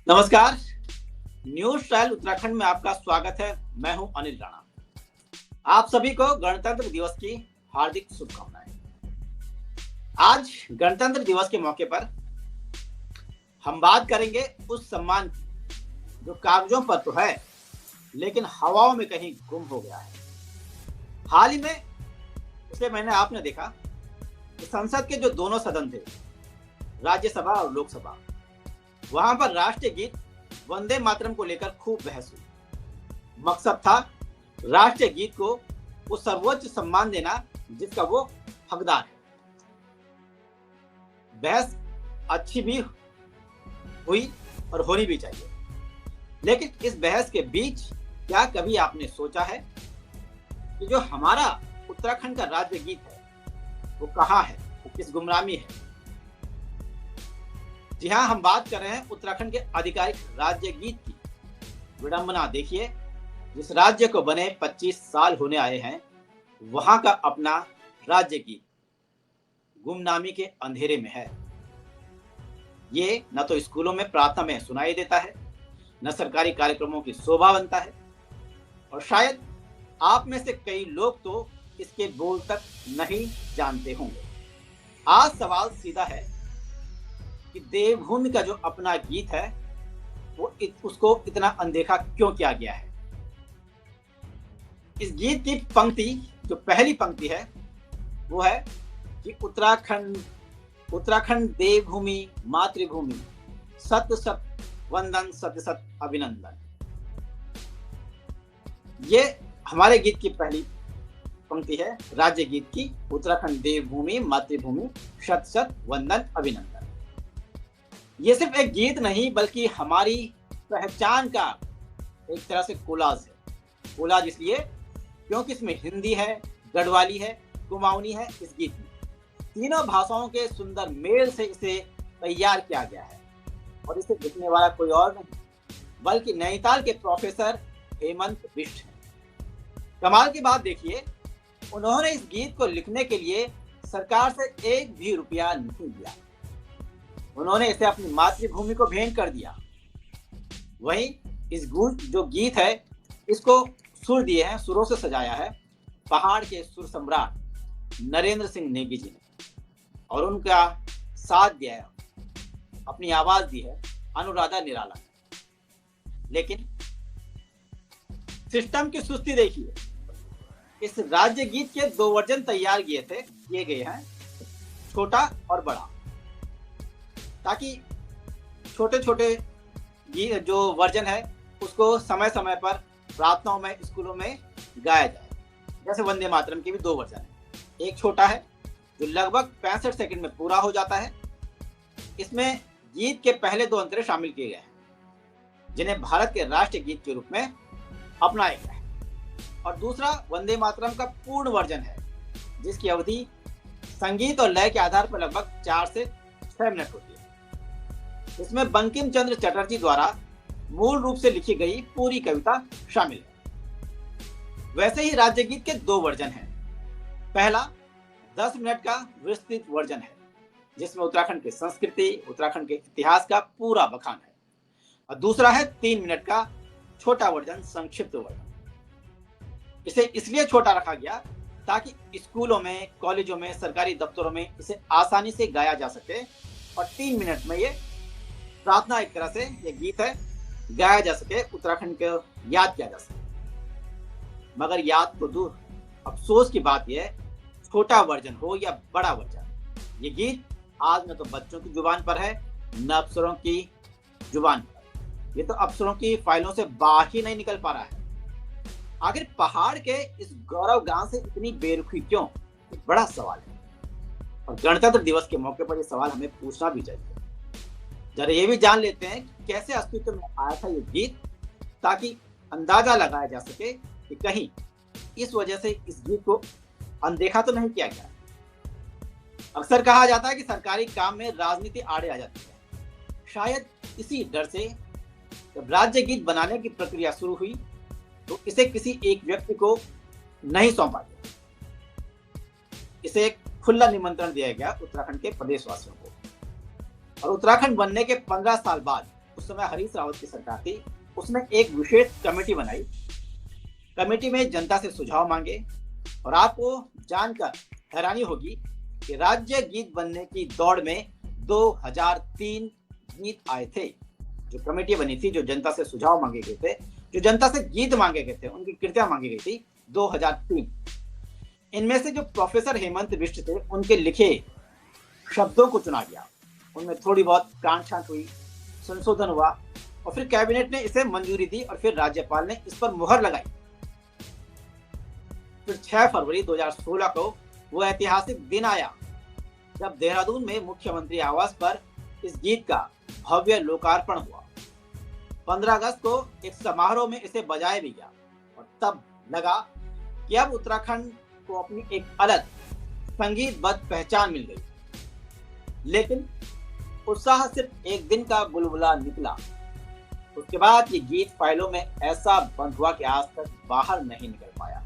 नमस्कार। News style Uttarakhand में आपका स्वागत है। मैं हूं अनिल राणा। आप सभी को गणतंत्र दिवस की हार्दिक शुभकामनाएं। आज गणतंत्र दिवस के मौके पर हम बात करेंगे उस सम्मान की जो कागजों पर तो है लेकिन हवाओं में कहीं गुम हो गया है। हाल ही में पिछले महीने आपने देखा कि संसद के जो दोनों सदन थे, राज्यसभा और लोकसभा, वहां पर राष्ट्रीय गीत वंदे मातरम को लेकर खूब बहस हुई। मकसद था राष्ट्रीय गीत को वो सर्वोच्च सम्मान देना जिसका वो हकदार है। बहस अच्छी भी हुई और होनी भी चाहिए, लेकिन इस बहस के बीच क्या कभी आपने सोचा है कि जो हमारा उत्तराखंड का राज्य गीत है वो कहाँ है, वो किस गुमनाम में है? जी हाँ, हम बात कर रहे हैं उत्तराखंड के आधिकारिक राज्य गीत की। विडंबना देखिए, जिस राज्य को बने 25 साल होने आए हैं, वहां का अपना राज्य गीत गुमनामी के अंधेरे में है। ये न तो स्कूलों में प्रार्थना में सुनाई देता है, न सरकारी कार्यक्रमों की शोभा बनता है, और शायद आप में से कई लोग तो इसके बोल तक नहीं जानते होंगे। आज सवाल सीधा है कि देवभूमि का जो अपना गीत है वो उसको इतना अनदेखा क्यों किया गया है। इस गीत की पंक्ति, जो पहली पंक्ति है, वो है कि उत्तराखंड उत्तराखंड देवभूमि मातृभूमि, सत सत वंदन सत सत अभिनंदन। ये हमारे गीत की पहली पंक्ति है, राज्य गीत की। उत्तराखंड देवभूमि मातृभूमि, सत सत वंदन अभिनंदन। ये सिर्फ एक गीत नहीं बल्कि हमारी पहचान का एक तरह से कोलाज है। कोलाज इसलिए क्योंकि इसमें हिंदी है, गढ़वाली है, कुमाऊनी है। इस गीत में तीनों भाषाओं के सुंदर मेल से इसे तैयार किया गया है, और इसे लिखने वाला कोई और नहीं बल्कि नैनीताल के प्रोफेसर हेमंत बिष्ट हैं। कमाल की बात देखिए, उन्होंने इस गीत को लिखने के लिए सरकार से एक भी रुपया नहीं लिया। उन्होंने इसे अपनी मातृभूमि को भेंट कर दिया। वहीं इस जो गीत है, इसको सुर दिए हैं, सुरों से सजाया है पहाड़ के सुर सम्राट नरेंद्र सिंह नेगी जी ने, और उनका साथ दिया है, अपनी आवाज दी है अनुराधा निराला ने। लेकिन सिस्टम की सुस्ती देखिए, इस राज्य गीत के दो वर्जन तैयार किए गए हैं, छोटा और बड़ा, ताकि छोटे छोटे जो वर्जन है उसको समय समय पर प्रार्थनाओं में, स्कूलों में गाया जाए। जैसे वंदे मातरम के भी दो वर्जन है। एक छोटा है जो लगभग 65 सेकंड में पूरा हो जाता है। इसमें गीत के पहले दो अंतरे शामिल किए गए हैं जिन्हें भारत के राष्ट्रीय गीत के रूप में अपनाया गया है। और दूसरा वंदे मातरम का पूर्ण वर्जन है जिसकी अवधि संगीत और लय के आधार पर लगभग 4 से 6 मिनट होती है। इसमें बंकिम चंद्र चटर्जी द्वारा मूल रूप से लिखी गई पूरी कविता शामिल है। वैसे ही राज्य गीत के दो वर्जन हैं। पहला 10 मिनट का विस्तृत वर्जन है जिसमें उत्तराखंड की संस्कृति, उत्तराखंड के इतिहास का पूरा बखान है, और दूसरा है 3 मिनट का छोटा वर्जन, संक्षिप्त वर्जन। इसे इसलिए छोटा रखा गया ताकि स्कूलों में, कॉलेजों में, सरकारी दफ्तरों में इसे आसानी से गाया जा सके, और 3 मिनट में ये प्रार्थना, एक तरह से ये गीत है, गाया जा सके, उत्तराखंड को याद किया जा सके। मगर याद तो दूर, अफसोस की बात यह है, छोटा वर्जन हो या बड़ा वर्जन, ये गीत आज न तो बच्चों की जुबान पर है, न अफसरों की जुबान पर। ये तो अफसरों की फाइलों से बाहर ही नहीं निकल पा रहा है। आखिर पहाड़ के इस गौरव गांव से इतनी बेरुखी क्यों? एक बड़ा सवाल है, और गणतंत्र दिवस के मौके पर यह सवाल हमें पूछना भी चाहिए। जरा ये भी जान लेते हैं कि कैसे अस्तित्व में आया था ये गीत, ताकि अंदाजा लगाया जा सके कि कहीं इस वजह से इस गीत को अनदेखा तो नहीं किया गया। अक्सर कहा जाता है कि सरकारी काम में राजनीति आड़े आ जाती है। शायद इसी डर से जब राज्य गीत बनाने की प्रक्रिया शुरू हुई तो इसे किसी एक व्यक्ति को नहीं सौंपा गया। इसे एक खुला निमंत्रण दिया गया उत्तराखंड के प्रदेशवासियों को, और उत्तराखंड बनने के 15 साल बाद उस समय हरीश रावत की सरकार थी, उसने एक विशेष कमेटी बनाई। कमेटी में जनता से सुझाव मांगे और आपको जानकर हैरानी होगी कि राज्य गीत बनने की दौड़ में 2003 गीत आए थे। जो कमेटी बनी थी, जो जनता से सुझाव मांगे गए थे, जो जनता से गीत मांगे गए थे, उनकी कृतियां मांगी गई थी, 2003। इनमें से जो प्रोफेसर हेमंत बिष्ट थे, उनके लिखे शब्दों को चुना गया। उनमें थोड़ी बहुत काट छांट हुई, संशोधन हुआ और फिर कैबिनेट ने इसे मंजूरी दी और फिर राज्यपाल ने इस पर मुहर लगाई। फिर 6 फरवरी 2016 को वो ऐतिहासिक दिन आया जब देहरादून में मुख्यमंत्री आवास पर इस गीत का भव्य लोकार्पण हुआ। 15 अगस्त को एक समारोह में इसे बजाया भी गया और तब लगा कि अब उत्तराखंड को अपनी एक अलग संगीतबद्ध पहचान मिल गई। लेकिन उत्साह सिर्फ एक दिन का बुलबुला निकला। उसके बाद ये गीत फाइलों में ऐसा बंद हुआ कि आज तक बाहर नहीं निकल पाया।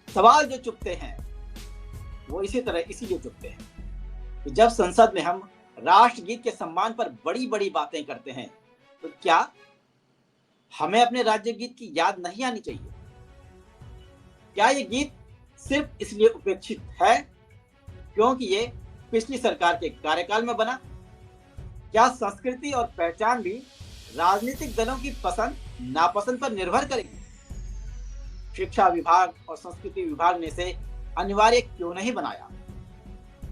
सवाल जो चुभते हैं वो इसीलिए चुभते हैं कि जब संसद में हम राष्ट्रगीत के सम्मान पर बड़ी बड़ी बातें करते हैं तो क्या हमें अपने राज्य गीत की याद नहीं आनी चाहिए? क्या ये गीत सिर्फ इसलिए उपेक्षित है क्योंकि ये पिछली सरकार के कार्यकाल में बना? क्या संस्कृति और पहचान भी राजनीतिक दलों की पसंद नापसंद पर निर्भर करेगी? शिक्षा विभाग और संस्कृति विभाग ने इसे अनिवार्य क्यों नहीं बनाया?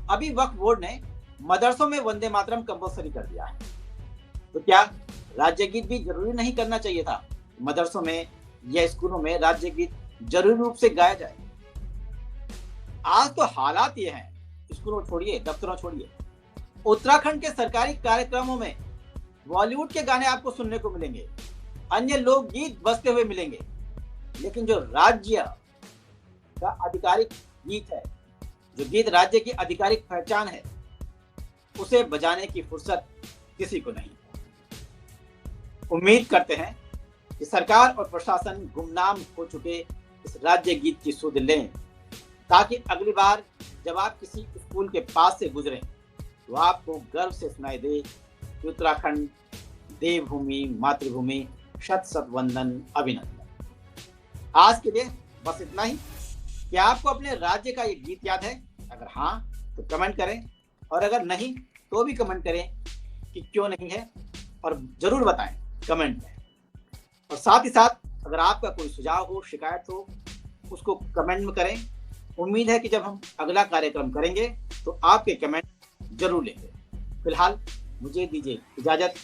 अभी वक्फ बोर्ड ने मदरसों में वंदे मातरम कंपल्सरी कर दिया है, तो क्या राज्य गीत भी जरूरी नहीं करना चाहिए था? मदरसों में या स्कूलों में राज्य गीत जरूरी रूप से गाया जाए। आज तो हालात ये हैं, स्कूलों छोड़िए, दफ्तरों छोड़िए, उत्तराखंड के सरकारी कार्यक्रमों में बॉलीवुड के गाने आपको सुनने को मिलेंगे, अन्य लोकगीत बजते हुए मिलेंगे, लेकिन जो राज्य का आधिकारिक गीत है, जो गीत राज्य की आधिकारिक पहचान है, उसे बजाने की फुर्सत किसी को नहीं। उम्मीद करते हैं कि सरकार और प्रशासन गुमनाम हो चुके इस राज्य गीत की सुध लें, ताकि अगली बार जब आप किसी स्कूल के पास से गुजरें तो आपको गर्व से सुनाई दे कि उत्तराखंड देवभूमि, मातृभूमि, शत शत वंदन, अभिनंदन। आज के लिए बस इतना ही। क्या आपको अपने राज्य का ये गीत याद है? अगर हाँ तो कमेंट करें, और अगर नहीं तो भी कमेंट करें कि क्यों नहीं है, और जरूर बताएं कमेंट में। और साथ ही साथ अगर आपका कोई सुझाव हो, शिकायत हो, उसको कमेंट में करें। उम्मीद है कि जब हम अगला कार्यक्रम करेंगे तो आपके कमेंट जरूर लेंगे। फिलहाल मुझे दीजिए इजाजत।